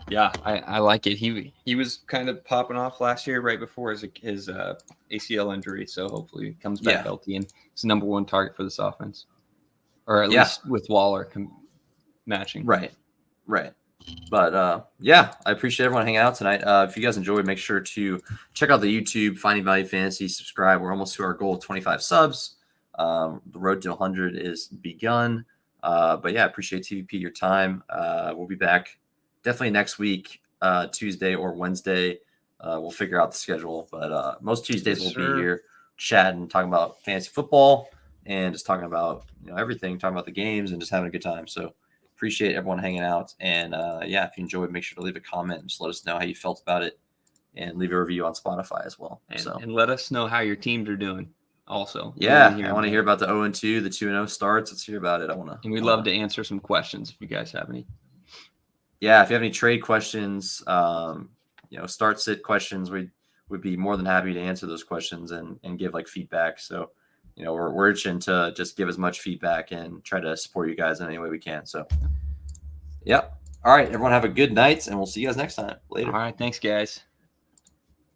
Yeah, I like it. He was kind of popping off last year right before his ACL injury. So hopefully he comes back healthy and is the number 1 target for this offense, or at least with Waller matching. Right. But I appreciate everyone hanging out tonight. If you guys enjoyed, make sure to check out the YouTube Finding Value Fantasy. Subscribe. We're almost to our goal of 25 subs. The road to 100 is begun. But I appreciate TVP your time. We'll be back definitely next week, Tuesday or Wednesday. We'll figure out the schedule, but most Tuesdays we'll be here chatting, talking about fantasy football and just talking about everything, talking about the games and just having a good time. So appreciate everyone hanging out. And if you enjoyed, make sure to leave a comment and just let us know how you felt about it, and leave a review on Spotify as well. And let us know how your teams are doing. Also, I want to hear about the 0-2, the 2-0 starts. Let's hear about it. And we'd love to answer some questions if you guys have any. Yeah, if you have any trade questions, start sit questions, we'd be more than happy to answer those questions and give feedback. So, we're itching to just give as much feedback and try to support you guys in any way we can. So, All right, everyone have a good night, and we'll see you guys next time. Later. All right, thanks, guys.